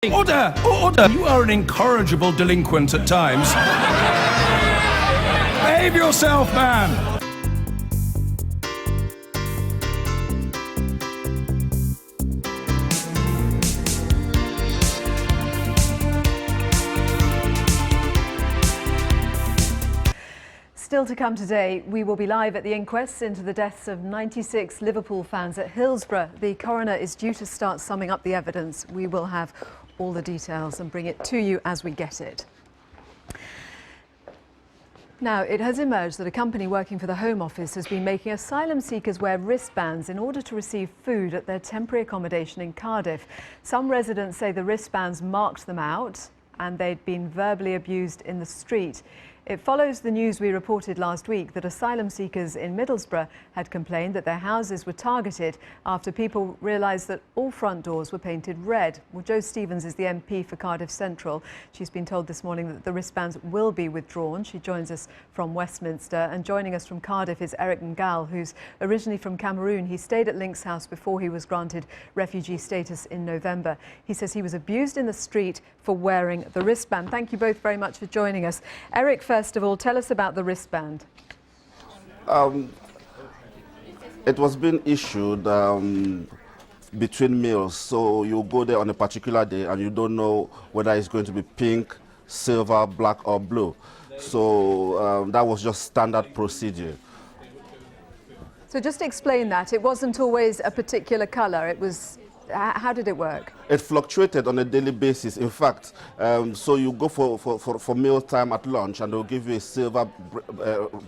Order! Order! You are an incorrigible delinquent at times. Behave yourself, man! Still to come today, we will be live at the inquest into the deaths of 96 Liverpool fans at Hillsborough. The coroner is due to start summing up the evidence. We will have all the details and bring it to you as we get it. Now, it has emerged that a company working for the Home Office has been making asylum seekers wear wristbands in order to receive food at their temporary accommodation in Cardiff. Some residents say the wristbands marked them out and they'd been verbally abused in the street. It follows the news we reported last week that asylum seekers in Middlesbrough had complained that their houses were targeted after people realised that all front doors were painted red. Well, Jo Stevens is the MP for Cardiff Central. She's been told this morning that the wristbands will be withdrawn. She joins us from Westminster, and joining us from Cardiff is Eric Ngal, who's originally from Cameroon. He stayed at Links House before he was granted refugee status in November. He says he was abused in the street for wearing the wristband. Thank you both very much for joining us. Eric, first of all, tell us about the wristband. It was being issued between meals, so you go there on a particular day and you don't know whether it's going to be pink, silver, black or blue. So that was just standard procedure. So just explain that. It wasn't always a particular colour. It was... How did it work? It fluctuated on a daily basis. In fact, so you go for meal time at lunch and they'll give you a silver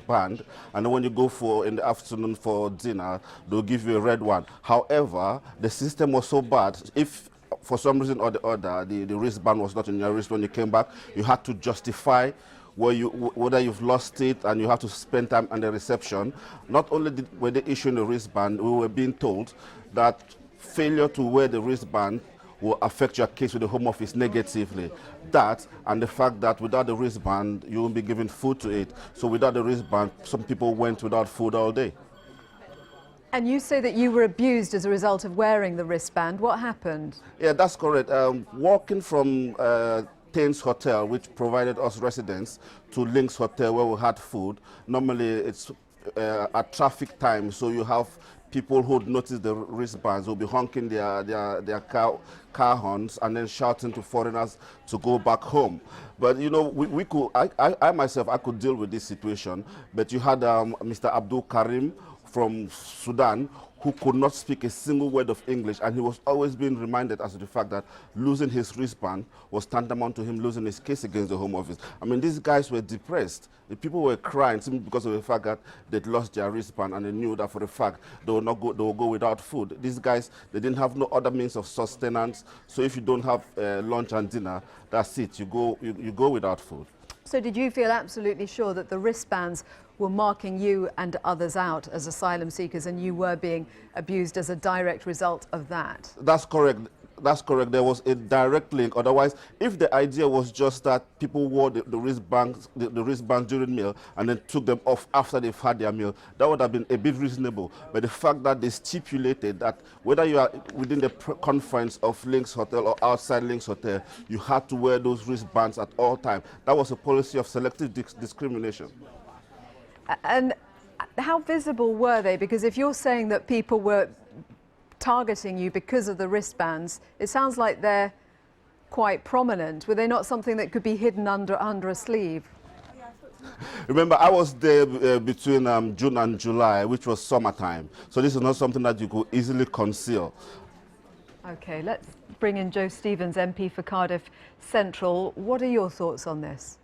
band, and then when you go for in the afternoon for dinner, they'll give you a red one. However, the system was so bad, if for some reason or the other the wristband was not in your wrist when you came back, you had to justify whether you've lost it, and you have to spend time on the reception. Not only were they issuing the wristband, we were being told that failure to wear the wristband will affect your case with the Home Office negatively. That and the fact that without the wristband, you won't be given food to eat. So without the wristband, some people went without food all day. And you say that you were abused as a result of wearing the wristband. What happened? Yeah, that's correct. Walking from Thames Hotel, which provided us residents, to Links Hotel where we had food, normally it's at traffic time, so you have people who notice the wristbands will be honking their car horns and then shouting to foreigners to go back home. But you know, we could, I myself, I could deal with this situation. But you had Mr. Abdul Karim from Sudan, who could not speak a single word of English, and he was always being reminded as to the fact that losing his wristband was tantamount to him losing his case against the Home Office. I mean, these guys were depressed. The people were crying simply because of the fact that they'd lost their wristband, and they knew that for a fact they will go without food. These guys, they didn't have no other means of sustenance, so if you don't have lunch and dinner, that's it, you go without food. So did you feel absolutely sure that the wristbands were marking you and others out as asylum seekers, and you were being abused as a direct result of that? That's correct. That's correct. There was a direct link. Otherwise, if the idea was just that people wore the wristbands during meal and then took them off after they've had their meal, that would have been a bit reasonable. But the fact that they stipulated that whether you are within the confines of Links Hotel or outside Links Hotel, you had to wear those wristbands at all times. That was a policy of selective discrimination. And how visible were they? Because if you're saying that people were targeting you because of the wristbands, it sounds like they're quite prominent. Were they not something that could be hidden under a sleeve? Remember, I was there between June and July, which was summertime. So this is not something that you could easily conceal. OK, let's bring in Jo Stevens, MP for Cardiff Central. What are your thoughts on this?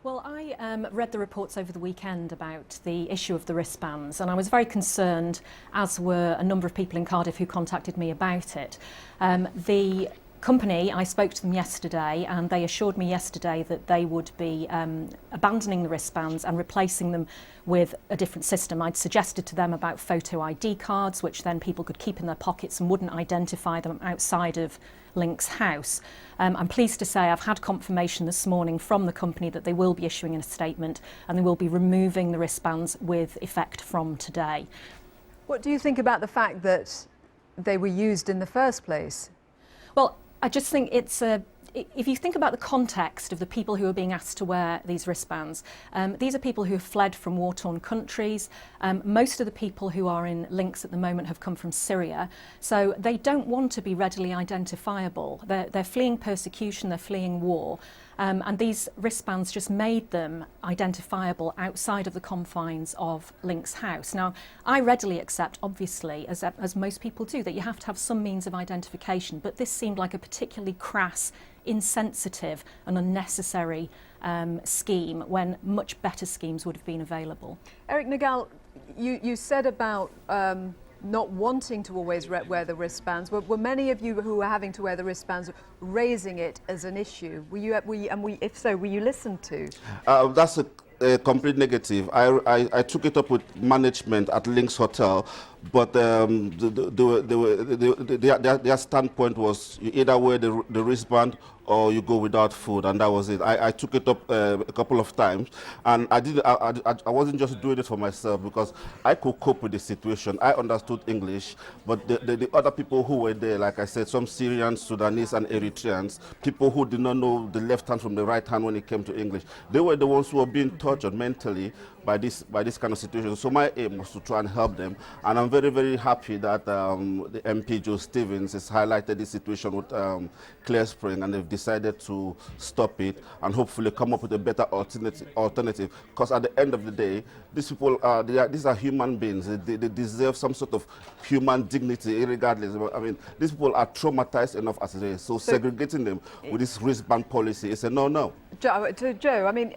Well, I read the reports over the weekend about the issue of the wristbands, and I was very concerned, as were a number of people in Cardiff who contacted me about it. The company, I spoke to them yesterday, and they assured me yesterday that they would be abandoning the wristbands and replacing them with a different system. I'd suggested to them about photo ID cards, which then people could keep in their pockets and wouldn't identify them outside of Links House. I'm pleased to say I've had confirmation this morning from the company that they will be issuing a statement and they will be removing the wristbands with effect from today. What do you think about the fact that they were used in the first place? Well, I just think if you think about the context of the people who are being asked to wear these wristbands, these are people who have fled from war-torn countries. Most of the people who are in links at the moment have come from Syria, so they don't want to be readily identifiable. They're fleeing persecution, they're fleeing war, and these wristbands just made them identifiable outside of the confines of Link's house. Now, I readily accept, obviously, as most people do, that you have to have some means of identification, but this seemed like a particularly crass, insensitive and unnecessary scheme when much better schemes would have been available. Eric Nagal, you said about not wanting to always wear the wristbands. Were many of you who were having to wear the wristbands raising it as an issue? If so, were you listened to? That's a complete negative. I took it up with management at Link's Hotel, but their standpoint was you either wear the wristband or you go without food, and that was it. I took it up a couple of times, and I wasn't just doing it for myself because I could cope with the situation. I understood English, but the other people who were there, like I said, some Syrians, Sudanese and Eritreans, people who did not know the left hand from the right hand when it came to English, they were the ones who were being tortured mentally by this kind of situation. So my aim was to try and help them, and I'm very, very happy that the MP Joe Stevens has highlighted this situation with Clear Spring, and they've decided to stop it and hopefully come up with a better alternative. Because at the end of the day, these people these are human beings. They deserve some sort of human dignity, regardless. I mean, these people are traumatized enough as it is. So segregating them with this wristband policy is a no-no. Joe, I mean.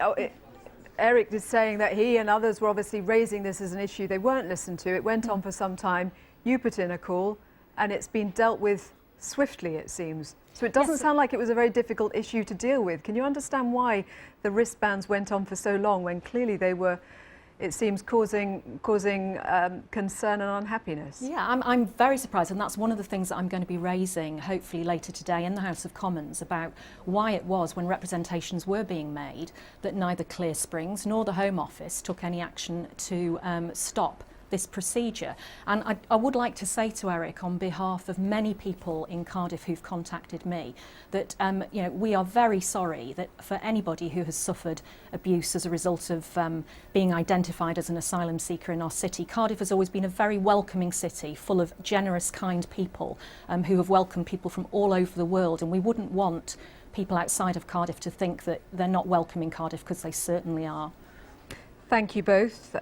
Eric is saying that he and others were obviously raising this as an issue. They weren't listened to. It went on for some time. You put in a call, and it's been dealt with swiftly, it seems. So it doesn't sound like it was a very difficult issue to deal with. Can you understand why the wristbands went on for so long when clearly they were, it seems, causing concern and unhappiness? Yeah, I'm very surprised, and that's one of the things that I'm going to be raising hopefully later today in the House of Commons about why it was when representations were being made that neither Clear Springs nor the Home Office took any action to stop this procedure. And I would like to say to Eric, on behalf of many people in Cardiff who've contacted me, that we are very sorry that for anybody who has suffered abuse as a result of being identified as an asylum seeker in our city. Cardiff has always been a very welcoming city, full of generous, kind people who have welcomed people from all over the world, and we wouldn't want people outside of Cardiff to think that they're not welcome in Cardiff, because they certainly are. Thank you both,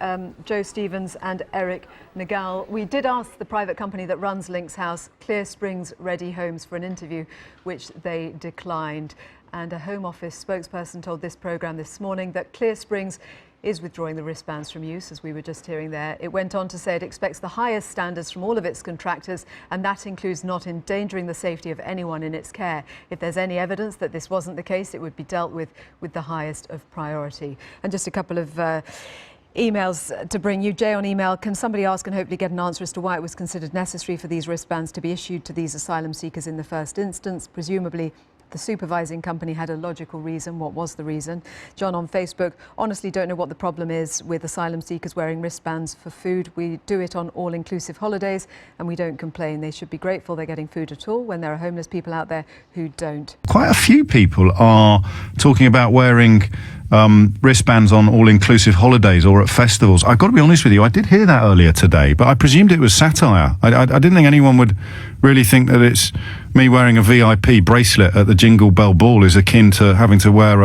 Joe Stevens and Eric Nagal. We did ask the private company that runs Link's house, Clear Springs Ready Homes, for an interview, which they declined. And a Home Office spokesperson told this programme this morning that Clear Springs is withdrawing the wristbands from use, as we were just hearing there. It went on to say it expects the highest standards from all of its contractors, and that includes not endangering the safety of anyone in its care. If there's any evidence that this wasn't the case, it would be dealt with the highest of priority. And just a couple of emails to bring you. Jay on email, can somebody ask and hopefully get an answer as to why it was considered necessary for these wristbands to be issued to these asylum seekers in the first instance? Presumably the supervising company had a logical reason. What was the reason? John on Facebook, honestly don't know what the problem is with asylum seekers wearing wristbands for food. We do it on all-inclusive holidays and we don't complain. They should be grateful they're getting food at all when there are homeless people out there who don't. Quite a few people are talking about wearing wristbands on all-inclusive holidays or at festivals. I've got to be honest with you, I did hear that earlier today, but I presumed it was satire. I didn't think anyone would really think that it's me wearing a VIP bracelet at the Jingle Bell Ball is akin to having to wear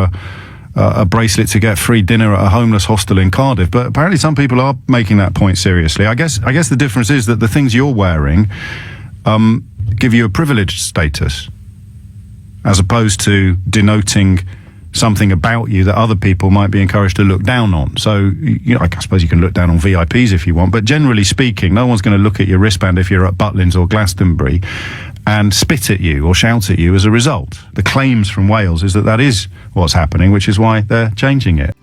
a bracelet to get free dinner at a homeless hostel in Cardiff. But apparently some people are making that point seriously. I guess the difference is that the things you're wearing give you a privileged status, as opposed to denoting something about you that other people might be encouraged to look down on. So, I suppose you can look down on VIPs if you want, but generally speaking, no one's going to look at your wristband if you're at Butlins or Glastonbury and spit at you or shout at you as a result. The claims from Wales is that is what's happening, which is why they're changing it.